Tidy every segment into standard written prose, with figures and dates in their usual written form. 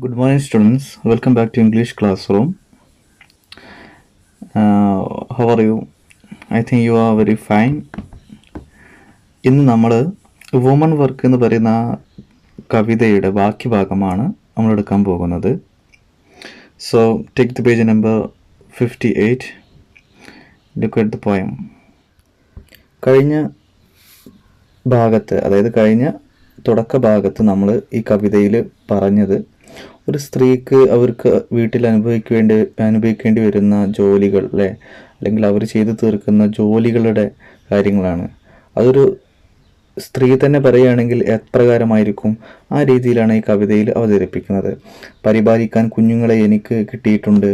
Good morning, students. Welcome back to English classroom. How are you? I think you are very fine. ഇന്ന് നമ്മൾ woman work എന്ന് പറയുന്ന കവിതയുടെ ബാക്കി ഭാഗമാണ് നമ്മൾ എടുക്കാൻ പോകുന്നത്. So take the page number 58. Look at the poem. കഴിഞ്ഞ ഭാഗത്ത്, അതായത് കഴിഞ്ഞ തുടക്ക ഭാഗത്ത് നമ്മൾ ഈ കവിതയിൽ പറഞ്ഞത് ഒരു സ്ത്രീക്ക് അവർക്ക് വീട്ടിൽ അനുഭവിക്കേണ്ടി വരുന്ന ജോലികൾ അല്ലേ, അല്ലെങ്കിൽ അവർ ചെയ്തു തീർക്കുന്ന ജോലികളുടെ കാര്യങ്ങളാണ്. അതൊരു സ്ത്രീ തന്നെ പറയുകയാണെങ്കിൽ എപ്രകാരമായിരിക്കും, ആ രീതിയിലാണ് ഈ കവിതയിൽ അവതരിപ്പിക്കുന്നത്. പരിപാലിക്കാൻ കുഞ്ഞുങ്ങളെ എനിക്ക് കിട്ടിയിട്ടുണ്ട്,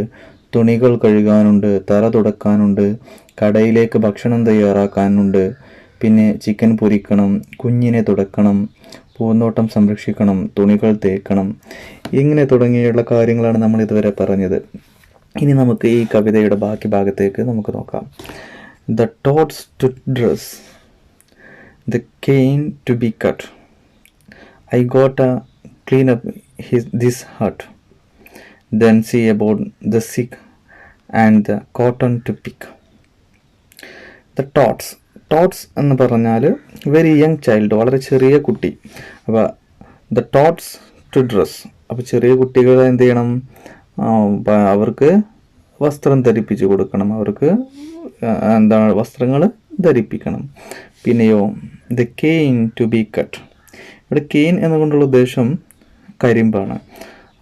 തുണികൾ കഴുകാനുണ്ട്, തറ തുടക്കാനുണ്ട്, കടയിലേക്ക് ഭക്ഷണം തയ്യാറാക്കാനുണ്ട്, പിന്നെ ചിക്കൻ പൊരിക്കണം, കുഞ്ഞിനെ തുടക്കണം, പൂന്തോട്ടം സംരക്ഷിക്കണം, തുണികൾ തേക്കണം, ഇങ്ങനെ തുടങ്ങിയുള്ള കാര്യങ്ങളാണ് നമ്മൾ ഇതുവരെ പറഞ്ഞത്. ഇനി നമുക്ക് ഈ കവിതയുടെ ബാക്കി ഭാഗത്തേക്ക് നമുക്ക് നോക്കാം. The tots to dress, the cane to be cut, I got a clean up this hut, then see about the sick and the cotton to pick. The tots, tots എന്ന് പറഞ്ഞാൽ വെരി യങ് ചൈൽഡ്, വളരെ ചെറിയ കുട്ടി. അപ്പോൾ the tots to dress, അപ്പോൾ ചെറിയ കുട്ടികളെ എന്ത് ചെയ്യണം, അവർക്ക് വസ്ത്രം ധരിപ്പിച്ച് കൊടുക്കണം, അവർക്ക് എന്താണ് വസ്ത്രങ്ങൾ ധരിപ്പിക്കണം. പിന്നെയോ the cane to be cut, ഇവിടെ കെയിൻ എന്നുകൊണ്ടുള്ള ഉദ്ദേശം കരിമ്പാണ്.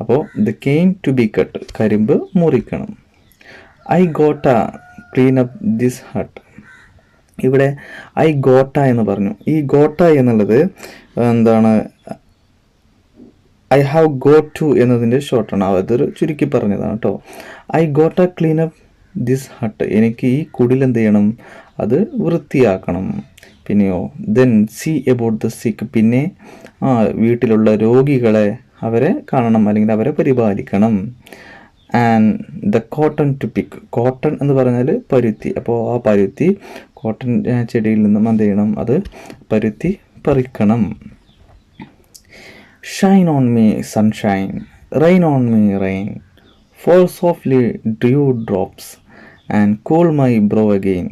അപ്പോൾ the cane to be cut, കരിമ്പ് മുറിക്കണം. I gotta clean up this hut, ഇവിടെ ഐ ഗോട്ട എന്ന് പറഞ്ഞു. ഈ ഗോട്ട എന്നുള്ളത് എന്താണ്, ഐ ഹാവ് ഗോട്ട് ടു എന്നതിൻ്റെ ഷോർട്ടാണ്, അതൊരു ചുരുക്കി പറഞ്ഞതാണ് കേട്ടോ. I gotta clean up this hut, എനിക്ക് ഈ കുടിൽ എന്ത് ചെയ്യണം, അത് വൃത്തിയാക്കണം. പിന്നെയോ ദെൻ സീ എബൌട്ട് ദ സിക്ക്, പിന്നെ വീട്ടിലുള്ള രോഗികളെ അവരെ കാണണം, അല്ലെങ്കിൽ അവരെ പരിപാലിക്കണം. And the cotton to pick, cotton എന്ന് പറഞ്ഞാൽ പരുത്തി. അപ്പോൾ ആ പരുത്തി, കോട്ടൺ ചെടിയിൽ നിന്നും എന്ത് ചെയ്യണം, അത് പരുത്തി പറിക്കണം. Shine on me sunshine, rain on me rain, fall softly dew drops and cool my brow again.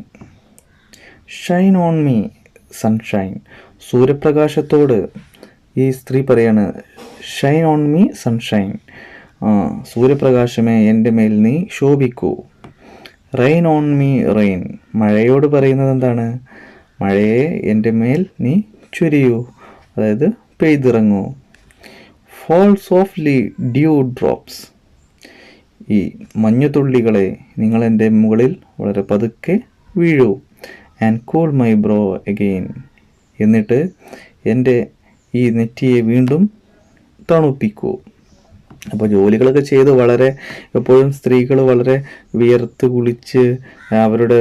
Shine on me sunshine, സൂര്യപ്രകാശത്തോട് ഈ സ്ത്രീ പറയാണ്, ഷൈൻ ഓൺ മീ സൺഷൈൻ, സൂര്യപ്രകാശമേ എൻ്റെ മേൽ നീ ശോഭിക്കൂ. റെയിൻ ഓൺ മീ റെയിൻ, മഴയോട് പറയുന്നത് എന്താണ്, മഴയെ എൻ്റെ മേൽ നീ ചൊരിയൂ, അതായത് പെയ്തിറങ്ങൂ. ഫോൾ സോഫ്റ്റ്ലി ഡ്യൂ ഡ്രോപ്സ്, ഈ മഞ്ഞുതുള്ളികളെ നിങ്ങൾ എൻ്റെ മുകളിൽ വളരെ പതുക്കെ വീഴൂ. And cool my brow again, എന്നിട്ട് എൻ്റെ ഈ നെറ്റിയെ വീണ്ടും തണുപ്പിക്കൂ. അപ്പോൾ ജോലികളൊക്കെ ചെയ്ത് വളരെ, എപ്പോഴും സ്ത്രീകൾ വളരെ വിയർത്ത് കുളിച്ച് അവരുടെ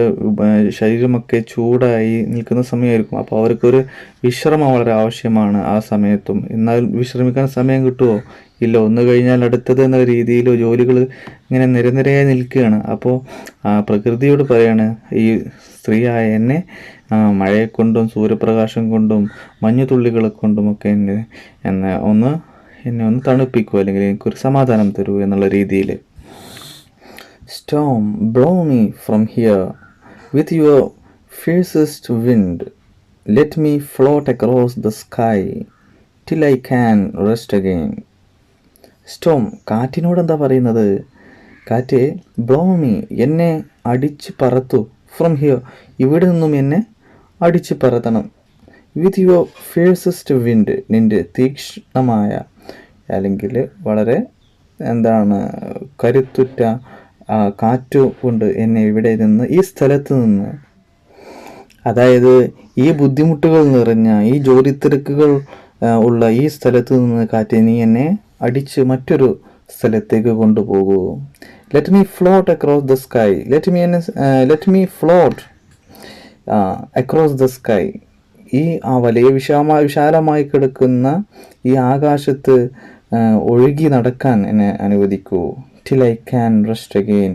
ശരീരമൊക്കെ ചൂടായി നിൽക്കുന്ന സമയമായിരിക്കും. അപ്പോൾ അവർക്കൊരു വിശ്രമം വളരെ ആവശ്യമാണ് ആ സമയത്തും. എന്നാൽ വിശ്രമിക്കാൻ സമയം കിട്ടുമോ? ഇല്ല. ഒന്ന് കഴിഞ്ഞാൽ അടുത്തത് എന്ന രീതിയിൽ ജോലികൾ ഇങ്ങനെ നിരനിരയായി നിൽക്കുകയാണ്. അപ്പോൾ പ്രകൃതിയോട് പറയാണ്, ഈ സ്ത്രീയായ എന്നെ മഴയെ കൊണ്ടും സൂര്യപ്രകാശം കൊണ്ടും മഞ്ഞുതുള്ളികളെ കൊണ്ടുമൊക്കെ എന്നെ ഒന്ന് തണുപ്പിക്കൂ, അല്ലെങ്കിൽ എനിക്കൊരു സമാധാനം തരൂ എന്നുള്ള രീതിയിൽ. Storm blow me from here with your fiercest wind, let me float across the sky till I can rest again. Storm, കാറ്റിനോട് എന്താ പറയുന്നത്? കാറ്റ്, ബ്ലോ മീ, എന്നെ അടിച്ച് പറത്തു, ഫ്രം ഹിയർ, ഇവിടെ നിന്നും എന്നെ അടിച്ച് പറത്തണം. വിത്ത് യുവർ ഫിയർസസ്റ്റ് വിൻഡ്, നിൻ്റെ തീക്ഷ്ണമായ, അല്ലെങ്കിൽ വളരെ കരുത്തുറ്റ കാറ്റു കൊണ്ട് എന്നെ ഇവിടെ നിന്ന്, ഈ സ്ഥലത്ത് നിന്ന്, അതായത് ഈ ബുദ്ധിമുട്ടുകൾ നിറഞ്ഞ, ഈ ജോലി തിരക്കുകൾ ഉള്ള ഈ സ്ഥലത്ത് നിന്ന് കാറ്റ്, നീ എന്നെ അടിച്ച് മറ്റൊരു സ്ഥലത്തേക്ക് കൊണ്ടുപോകൂ. Let me float across the sky, let me float across the sky, ഈ വലിയ വിശാലമായി കിടക്കുന്ന ഈ ആകാശത്ത് ഒഴുകി നടക്കാൻ എന്നെ അനുവദിക്കൂ. Till I can rest again,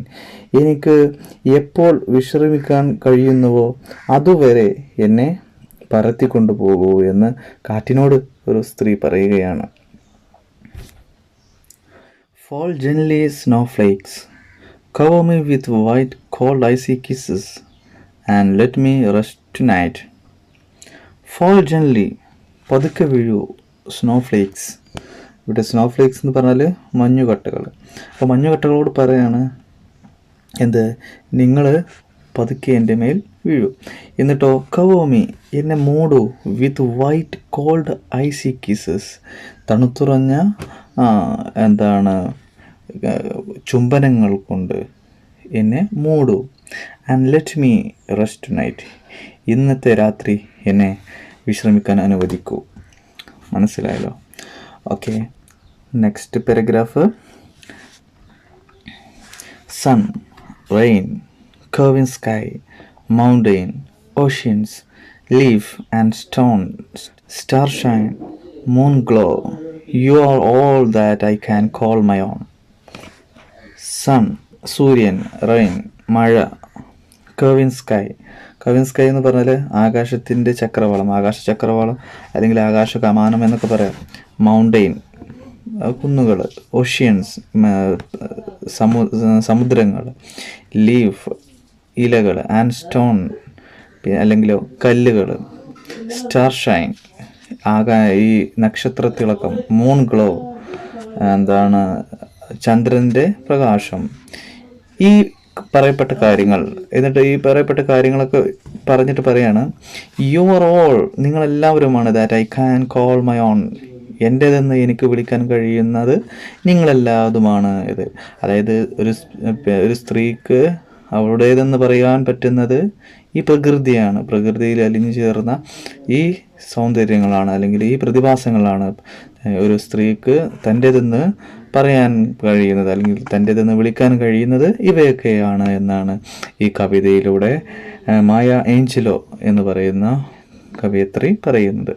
എനിക്ക് എപ്പോൾ വിശ്രമിക്കാൻ കഴിയുന്നുവോ അതുവരെ എന്നെ പറത്തിക്കൊണ്ടുപോകൂ എന്ന് കാറ്റിനോട് ഒരു സ്ത്രീ പറയുകയാണ്. Fall gently, snowflakes. Cover me with white, cold, icy kisses, and let me rest tonight. Fall gently. പതുക്കെ വീഴൂ. സ്നോഫ്ലേക്സ്. ഇവിടെ സ്നോഫ്ലേക്സ് എന്ന് പറഞ്ഞാൽ മഞ്ഞുകട്ടകൾ. അപ്പോൾ മഞ്ഞുകട്ടകളോട് പറയാണ് എന്ത്, നിങ്ങൾ പതുക്കെ എൻ്റെ മേൽ വീഴൂ. എന്നിട്ടോ കവോമി, എന്നെ മൂടൂ with white cold icy kisses, തണുത്തുറഞ്ഞ ചുംബനങ്ങൾ കൊണ്ട് എന്നെ മൂടൂ. And let me rest night, ഇന്നത്തെ രാത്രി എന്നെ വിശ്രമിക്കാൻ അനുവദിക്കൂ. മനസ്സിലായല്ലോ? Okay, next paragraph. Sun, rain, curving sky, mountain, oceans, leaf and stone, starshine, moon glow, you are all that I can call my own. Sun, സൂര്യൻ, rain, മഴ, curving sky. Kavin sky എന്ന് പറഞ്ഞാൽ ആകാശത്തിൻ്റെ ചക്രവാളം, ആകാശചക്രവാളം അല്ലെങ്കിൽ ആകാശ കമാനം എന്നൊക്കെ പറയാം. മൗണ്ടെയിൻ, കുന്നുകൾ. ഓഷ്യൻസ്, സമുദ്രങ്ങൾ. ലീഫ്, ഇലകൾ. ആൻഡ് സ്റ്റോൺ, അല്ലെങ്കിൽ കല്ലുകൾ. സ്റ്റാർ ഷൈൻ, ഈ നക്ഷത്രത്തിളക്കം. മൂൺ ഗ്ലോ, ചന്ദ്രൻ്റെ പ്രകാശം. ഈ പറയപ്പെട്ട കാര്യങ്ങൾ, എന്നിട്ട് ഈ പറയപ്പെട്ട കാര്യങ്ങളൊക്കെ പറഞ്ഞിട്ട് പറയാണ്, യു ആർ ഓൾ, നിങ്ങളെല്ലാവരുമാണ്, that I can call my own, എൻ്റേതെന്ന് എനിക്ക് വിളിക്കാൻ കഴിയുന്നത് നിങ്ങളെല്ലാതുമാണ് ഇത്. അതായത് ഒരു സ്ത്രീക്ക് അവളുടേതെന്ന് പറയാൻ പറ്റുന്നത് ഈ പ്രകൃതിയാണ്. പ്രകൃതിയിൽ അലിഞ്ഞു ചേർന്ന ഈ സൗന്ദര്യങ്ങളാണ്, അല്ലെങ്കിൽ ഈ പ്രതിഭാസങ്ങളാണ് ഒരു സ്ത്രീക്ക് തൻ്റേതെന്ന് പറയാൻ കഴിയുന്നത്, അല്ലെങ്കിൽ തൻ്റേതെന്ന് വിളിക്കാൻ കഴിയുന്നത് ഇവയൊക്കെയാണ് എന്നാണ് ഈ കവിതയിലൂടെ മായ ഏഞ്ചലോ എന്ന് പറയുന്ന കവയിത്രി പറയുന്നത്.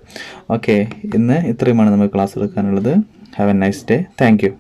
ഓക്കെ, ഇന്ന് ഇത്രയുമാണ് നമുക്ക് ക്ലാസ് എടുക്കാനുള്ളത്. Have a nice day. Thank U.